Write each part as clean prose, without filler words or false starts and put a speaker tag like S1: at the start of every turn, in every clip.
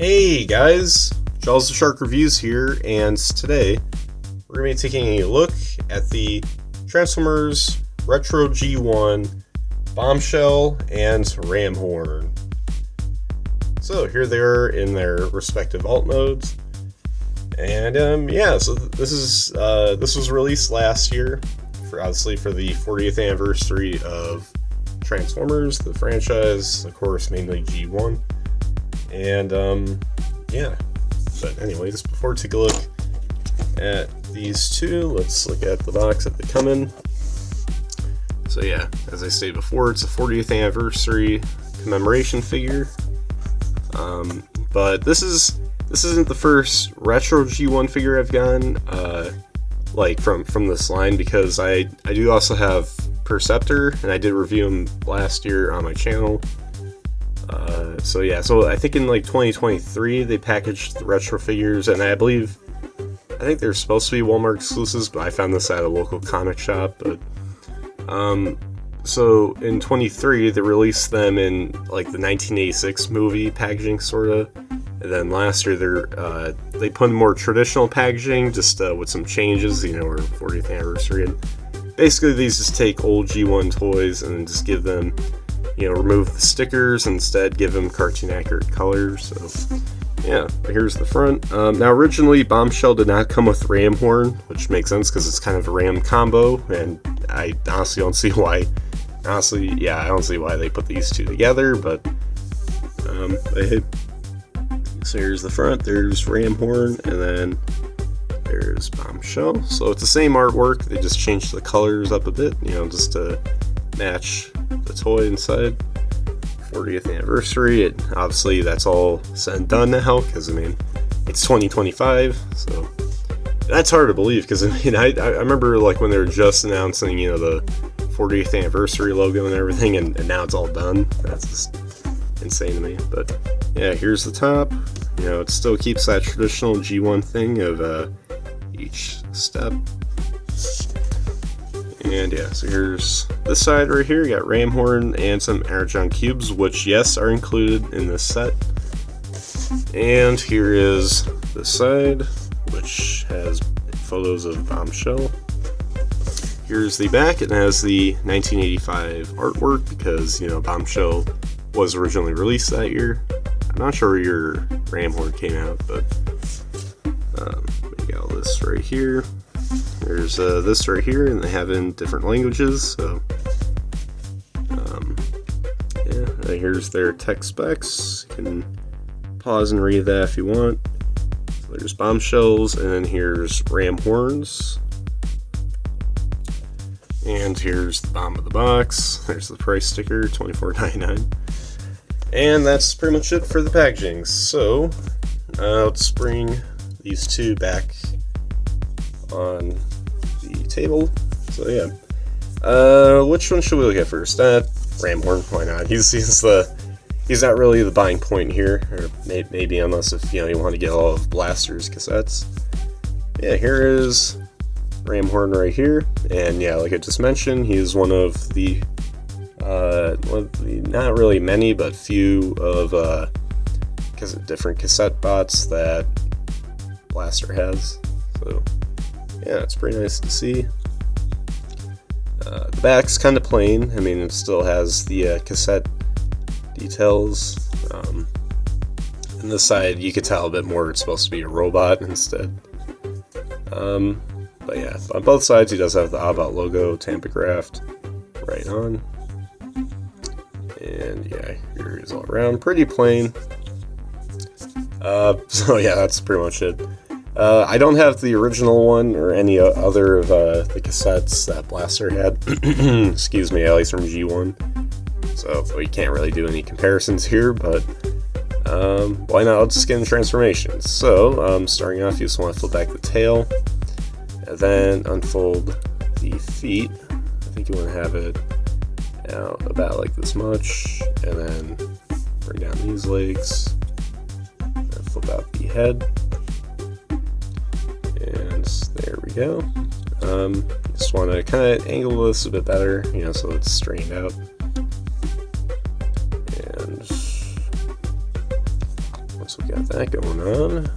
S1: Hey guys, Jaws the Shark Reviews here, and today we're going to be taking a look at the Transformers Retro G1 Bombshell and Ramhorn. So here they are in their respective alt modes, and so this was released last year, for the 40th anniversary of Transformers, the franchise, of course, mainly G1. And, but anyways, before we take a look at these two, let's look at the box that they come in. So yeah, as I stated before, it's a 40th anniversary commemoration figure. But this isn't the first retro G1 figure I've gotten, from this line, because I do also have Perceptor, and I did review him last year on my channel. So I think in 2023 they packaged the retro figures, and I think they're supposed to be Walmart exclusives, but I found this at a local comic shop. But so in 23 they released them in the 1986 movie packaging, sorta, and then last year they put in more traditional packaging, just with some changes, or 40th anniversary. And basically these just take old G1 toys and just give them, remove the stickers, instead give them cartoon accurate colors. So yeah, here's the front. Now originally Bombshell did not come with Ramhorn, which makes sense because it's kind of a Ram combo, and I honestly don't see why. I don't see why they put these two together, but so here's the front, there's Ramhorn, and then there's Bombshell. So it's the same artwork, they just changed the colors up a bit, just to match the toy inside. 40th anniversary, obviously that's all said and done now, because it's 2025, so that's hard to believe, because I remember when they were just announcing the 40th anniversary logo and everything, and now it's all done. That's just insane to me. But yeah, here's the top. It still keeps that traditional G1 thing of each step. And yeah, so here's this side right here. You got Ramhorn and some Energon cubes, which, yes, are included in this set. And here is this side, which has photos of Bombshell. Here's the back. It has the 1985 artwork, because, Bombshell was originally released that year. I'm not sure where your Ramhorn came out, but we got this right here. There's this right here, and they have it in different languages, so here's their tech specs. You can pause and read that if you want. So there's Bombshells, and then here's Ramhorns, and here's the bottom of the box. There's the price sticker, $24.99, and that's pretty much it for the packaging. So let's bring these two back on the table. So yeah, which one should we look at first? Ramhorn, why not? He's not really the buying point here, or maybe, unless if you want to get all of Blaster's cassettes. Yeah, here is Ramhorn right here, and yeah, like I just mentioned, he is one of the not really many, but few of different cassette bots that Blaster has. So yeah, it's pretty nice to see. The back's kind of plain. It still has the cassette details. And this side, you could tell a bit more. It's supposed to be a robot instead. But yeah, on both sides, he does have the About logo tampographed right on. And yeah, here he is all around. Pretty plain. So yeah, that's pretty much it. I don't have the original one or any other of the cassettes that Blaster had. Excuse me, at least from G1. So we can't really do any comparisons here, but why not? Let's just get into transformations. So starting off, you just want to flip back the tail, and then unfold the feet. I think you want to have it out about like this much, and then bring down these legs, and flip out the head. And there we go. Just want to kind of angle this a bit better, so it's straightened out. And So we got that going on.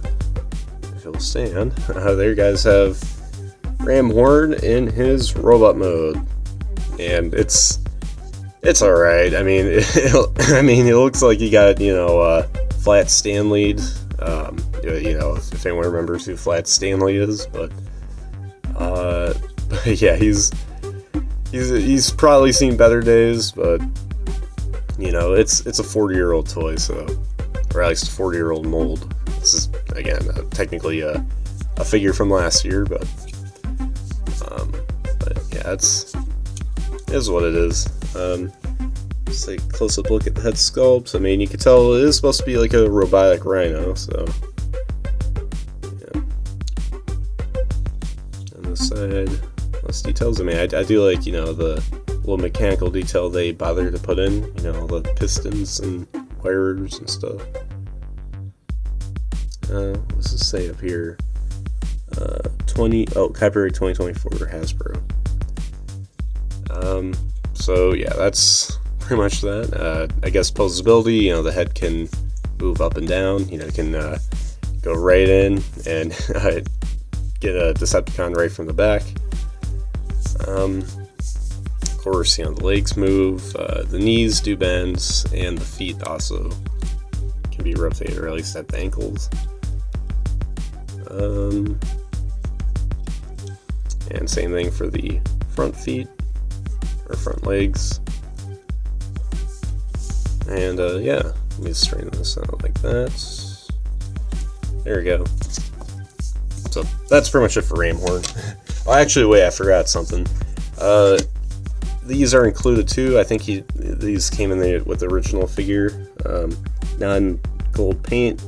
S1: If it'll stand. There you guys have Ramhorn in his robot mode, and it's alright. I mean, it looks like you got, Flat Stanley. If anyone remembers who Flat Stanley is, but yeah, he's probably seen better days, but it's a 40-year-old toy, so, or at least a 40-year-old mold. This is again technically a figure from last year, but yeah, it is what it is. Just a close-up look at the head sculpt. I mean, you can tell it is supposed to be like a robotic rhino, so yeah. On this side, less details. I mean, I do like, the little mechanical detail they bother to put in, all the pistons and wires and stuff. Let's just say up here, copyright 2024 Hasbro. So yeah, that's pretty much that. I guess posability, the head can move up and down, it can go right in and get a Decepticon right from the back. Of course, the legs move, the knees do bend, and the feet also can be rotated, or at least at the ankles. And same thing for the front feet, or front legs. And yeah, let me straighten this out like that. There we go. So that's pretty much it for Ramhorn. Oh, actually, wait, I forgot something. These are included too. I think these came in there with the original figure. Non-gold paint.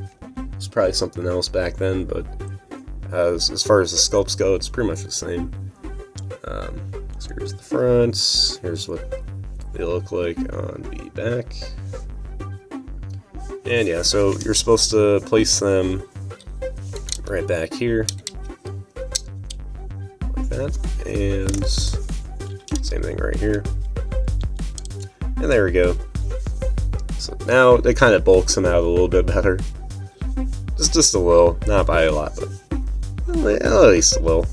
S1: It's probably something else back then, but as far as the sculpts go, it's pretty much the same. So here's the front. Here's what they look like on the back. And yeah, so you're supposed to place them right back here, like that, and same thing right here. And there we go. So now it kind of bulks them out a little bit better. Just a little, not by a lot, but at least a little.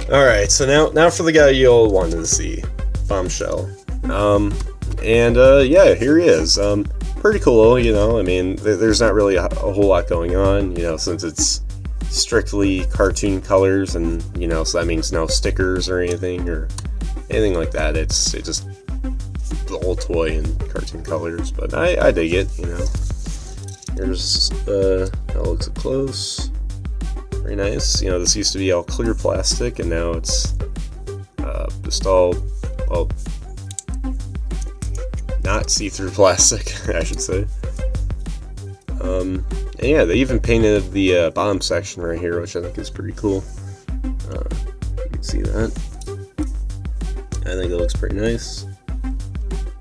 S1: Alright, so now for the guy you all wanted to see, Bombshell. Yeah, here he is. Pretty cool, I mean, there's not really a whole lot going on, since it's strictly cartoon colors, and, so that means no stickers or anything like that. It's just the whole toy in cartoon colors, but I dig it, Here's how it looks up close. Very nice. This used to be all clear plastic, and now it's just all, well, not see-through plastic, I should say. And yeah, they even painted the bottom section right here, which I think is pretty cool. You can see that. I think it looks pretty nice.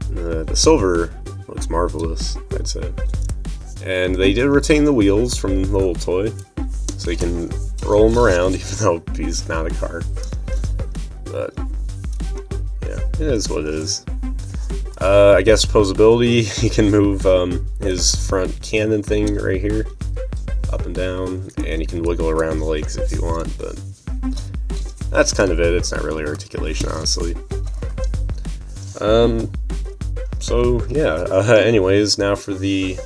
S1: The silver looks marvelous, I'd say. And they did retain the wheels from the old toy, so you can roll him around, even though he's not a car. But yeah, it is what it is. I guess posability, you can move his front cannon thing right here up and down, and you can wiggle around the legs if you want, but that's kind of it. It's not really articulation, honestly. So yeah, anyways, now for the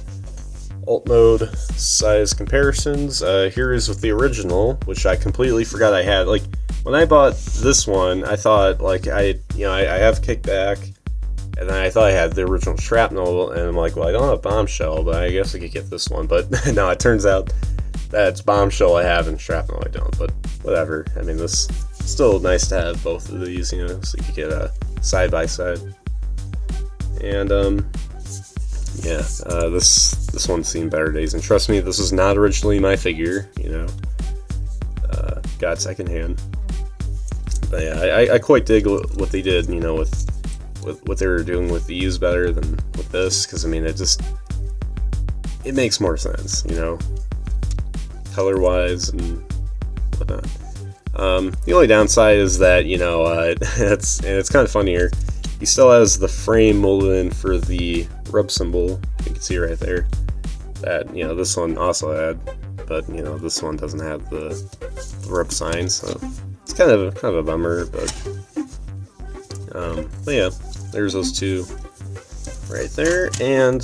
S1: alt mode size comparisons. Here is with the original, which I completely forgot I had. Like, when I bought this one, I thought, like, I have Kickback, and then I thought I had the original Shrapnel, and I'm like, well, I don't have Bombshell, but I guess I could get this one. But no, it turns out that it's Bombshell I have and Shrapnel I don't, but whatever. I mean, this is still nice to have both of these, so you could get a side by side. And yeah, this one's seen better days, and trust me, this was not originally my figure, got secondhand. But yeah, I quite dig what they did, with what they were doing with these better than with this, because I mean, it makes more sense, color wise and whatnot. The only downside is that, it's kind of funny here. He still has the frame molded in for the rub symbol, you can see right there. that, you know, this one also had, but, you know, this one doesn't have the rub sign, so it's kind of a bummer, but yeah, there's those two right there. And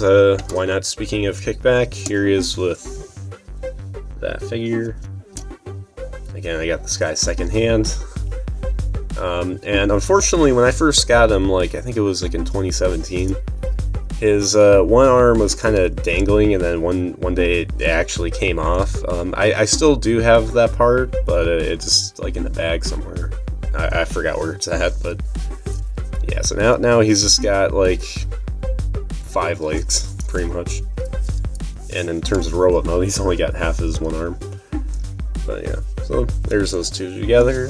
S1: why not, speaking of kickback, here he is with that figure. Again, I got this guy secondhand. And unfortunately, when I first got him, like, I think it was like in 2017, his one arm was kind of dangling, and then one day it actually came off. I still do have that part, but it's just like in the bag somewhere. I forgot where it's at, but yeah, so now he's just got like 5 legs, pretty much. And in terms of robot mode, he's only got half his one arm. But yeah, so there's those two together.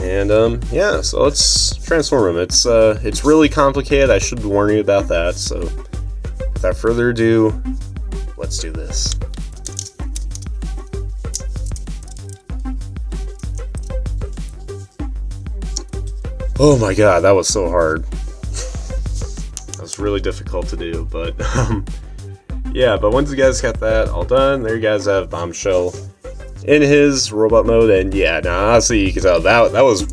S1: And yeah, so let's transform him. It's really complicated. I should warn you about that. So without further ado, let's do this. Oh my god, that was so hard. That was really difficult to do, but yeah, but once you guys got that all done, there you guys have Bombshell in his robot mode. And yeah, now honestly, you can tell that was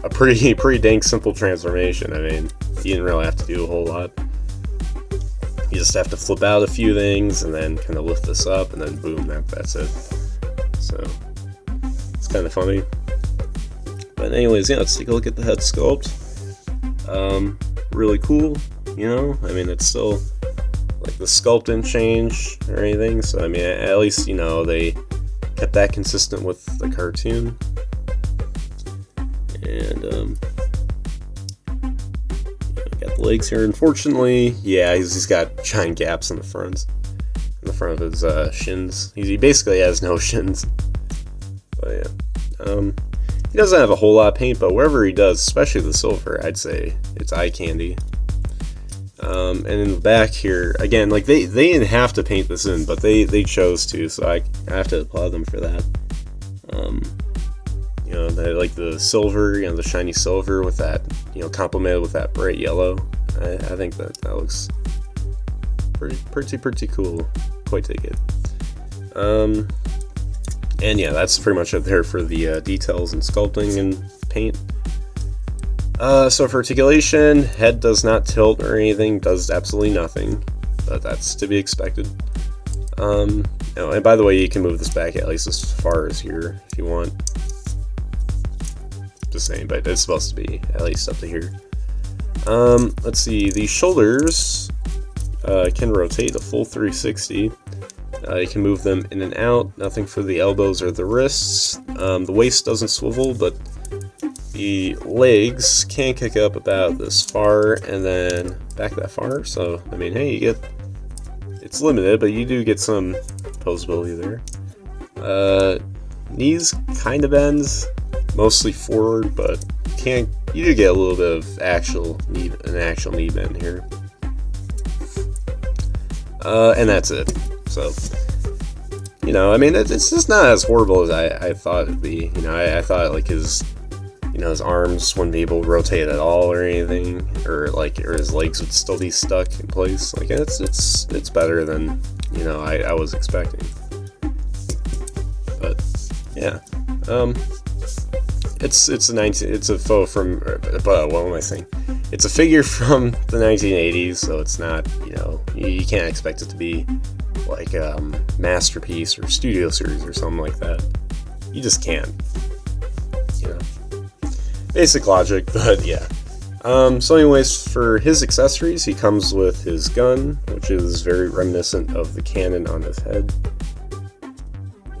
S1: a pretty dang simple transformation. I mean, you didn't really have to do a whole lot. You just have to flip out a few things and then kind of lift this up, and then boom, that's it. So it's kind of funny. But anyways, yeah, let's take a look at the head sculpt. Really cool, you know. I mean, it's still like the sculpt didn't change or anything. So I mean, at least, you know, they kept that consistent with the cartoon. And got the legs here. Unfortunately, yeah, he's got giant gaps in the front of his shins. He basically has no shins. But yeah, he doesn't have a whole lot of paint, but wherever he does, especially the silver, I'd say it's eye candy. And in the back here, again, like they didn't have to paint this in, but they chose to, so I have to applaud them for that. You know, they like the silver, you know, the shiny silver with that, you know, complemented with that bright yellow. I think that looks pretty cool. Quite take it. And yeah, that's pretty much it there for the details and sculpting and paint. So for articulation, head does not tilt or anything, does absolutely nothing, but that's to be expected. You know, and by the way, you can move this back at least as far as here if you want. Just saying, but it's supposed to be at least up to here. Let's see, the shoulders can rotate a full 360. You can move them in and out, nothing for the elbows or the wrists. The waist doesn't swivel, but the legs can kick up about this far and then back that far. So, I mean, hey, you get, it's limited, but you do get some posability there. Knees kind of bends, mostly forward, but you do get a little bit of an actual knee bend here. And that's it. So, you know, I mean, it's just not as horrible as I thought it'd be. You know, I thought like his arms wouldn't be able to rotate at all or anything, or his legs would still be stuck in place. Like it's better than, you know, I was expecting. But yeah, it's a photo from, what am I saying? It's a figure from the 1980s, so it's not, you know, you can't expect it to be like a masterpiece or studio series or something like that. You just can't, you know. Basic logic, but yeah. So anyways, for his accessories, he comes with his gun, which is very reminiscent of the cannon on his head.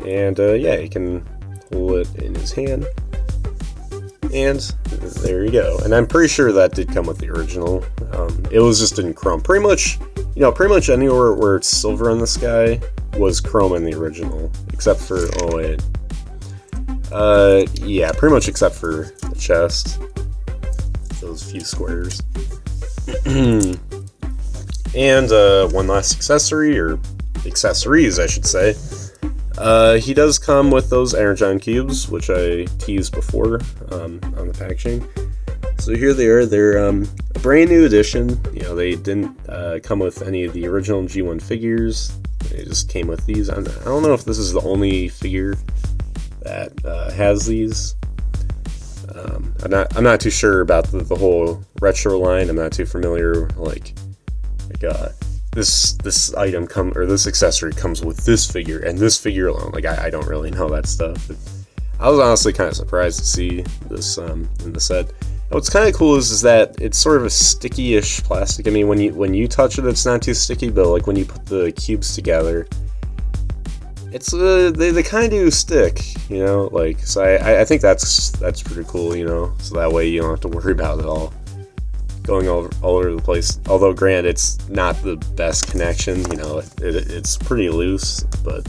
S1: And yeah, he can hold it in his hand. And there you go. And I'm pretty sure that did come with the original. It was just in chrome. Pretty much anywhere where it's silver on this guy was chrome in the original, except for, oh wait. Yeah, pretty much except for the chest. Those few squares. And one last accessory, or accessories I should say. He does come with those Energon cubes, which I teased before on the packaging. So here they are. They're a brand new edition. You know, they didn't come with any of the original G1 figures. They just came with these. I don't know if this is the only figure that has these. I'm not too sure about the whole retro line. I'm not too familiar. This item this accessory comes with this figure and this figure alone. Like I don't really know that stuff. I was honestly kind of surprised to see this in the set. What's kind of cool is that it's sort of a sticky-ish plastic. I mean, when you touch it, it's not too sticky, but like when you put the cubes together, it's they kind of do stick, you know. Like, so I think that's pretty cool, you know. So that way you don't have to worry about it all going all over the place. Although, granted, it's not the best connection, you know. It's pretty loose, but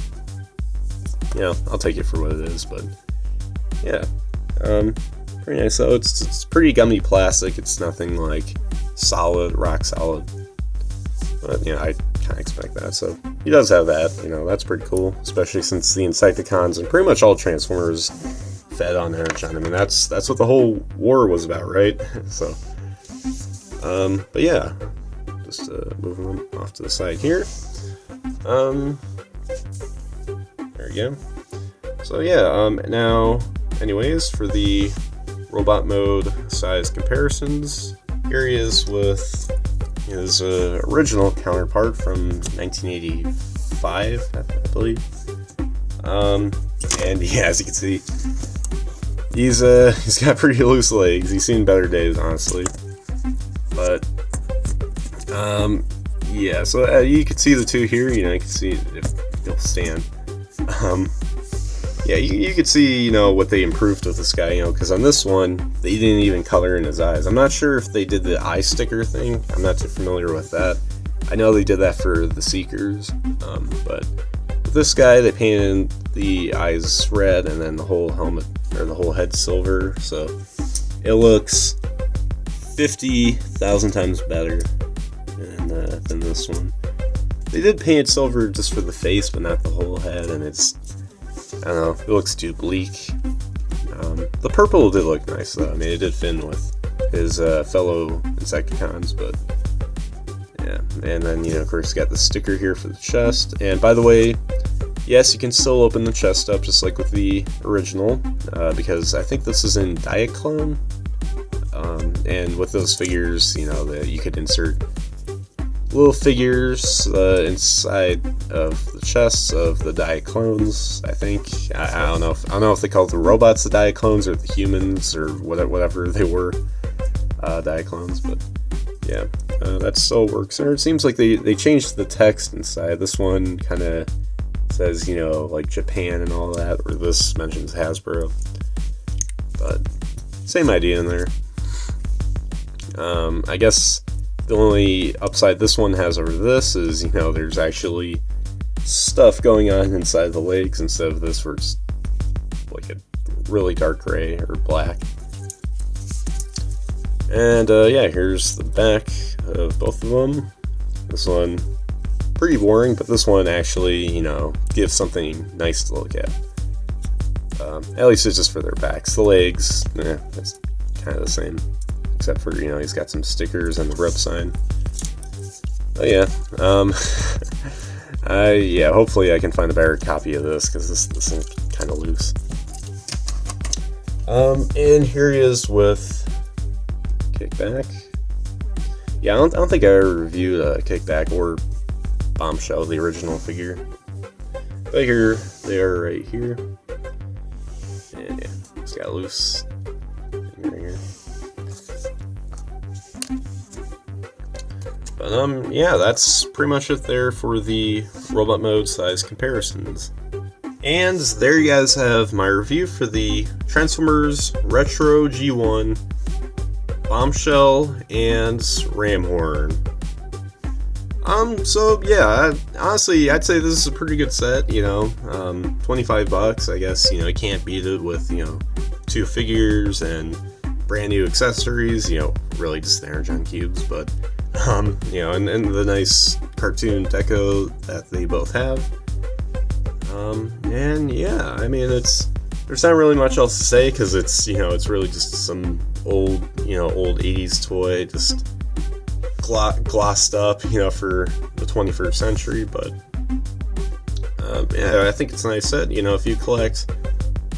S1: you know, I'll take it for what it is. But yeah, pretty nice. So it's pretty gummy plastic. It's nothing like solid, rock solid. But you know, I kind of expect that. So he does have that. You know, that's pretty cool, especially since the Insecticons and pretty much all Transformers fed on Energon. I mean, that's what the whole war was about, right? So, but yeah, just moving them off to the side here. There we go. So yeah, now, anyways, for the robot mode size comparisons, here he is with his original counterpart from 1985, I believe. And yeah, as you can see, he's got pretty loose legs. He's seen better days, honestly. But yeah, so you can see the two here. You know, you can see if he'll stand. Yeah, you could see, you know, what they improved with this guy, you know, because on this one, they didn't even color in his eyes. I'm not sure if they did the eye sticker thing. I'm not too familiar with that. I know they did that for the Seekers, but with this guy, they painted the eyes red and then the whole helmet, or the whole head silver, so it looks 50,000 times better than this one. They did paint it silver just for the face, but not the whole head, and it's, I don't know, it looks too bleak. The purple did look nice though. I mean, it did fit in with his fellow Insecticons, but yeah. And then, you know, of course, got the sticker here for the chest. And by the way, yes, you can still open the chest up just like with the original, because I think this is in Diaclone. And with those figures, you know, that you could insert little figures inside of the chests of the Diaclones. I think I don't know if they call the robots the Diaclones or the humans or whatever they were, Diaclones. But yeah, that still works. Or it seems like they changed the text inside. This one kind of says, you know, like Japan and all that, or this mentions Hasbro. But same idea in there. I guess the only upside this one has over this is, you know, there's actually stuff going on inside the legs instead of this where it's like a really dark gray or black. And yeah, here's the back of both of them. This one pretty boring, but this one actually, you know, gives something nice to look at. At least it's just for their backs. The legs, it's kind of the same. Except for, you know, he's got some stickers and the rep sign. Oh yeah, yeah, hopefully I can find a better copy of this, because this thing's kind of loose. And here he is with Kickback. Yeah, I don't think I ever reviewed Kickback or Bombshell, the original figure. But here they are right here. And yeah, it's got a loose thing right here. But yeah, that's pretty much it there for the robot mode size comparisons. And there you guys have my review for the Transformers Retro G1, Bombshell, and Ramhorn. So yeah, honestly, I'd say this is a pretty good set, you know, $25, I guess, you know, you can't beat it with, you know, 2 figures and brand new accessories, you know, really just the Energon cubes, but you know, and the nice cartoon deco that they both have. And yeah, I mean, there's not really much else to say, because it's, you know, it's really just some old 80s toy, just glossed up, you know, for the 21st century. But yeah, I think it's a nice set. You know, if you collect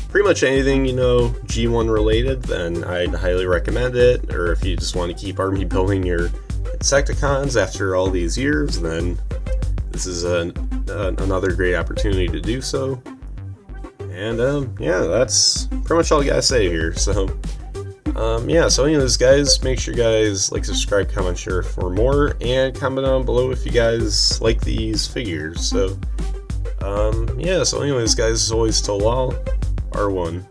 S1: pretty much anything, you know, G1 related, then I'd highly recommend it. Or if you just want to keep army building your Insecticons after all these years, then this is another great opportunity to do so. And yeah, that's pretty much all I gotta say here. So yeah, so anyways, guys, make sure you guys like, subscribe, comment, share for more, and comment down below if you guys like these figures. So yeah, so anyways, guys, as always, till all, R1.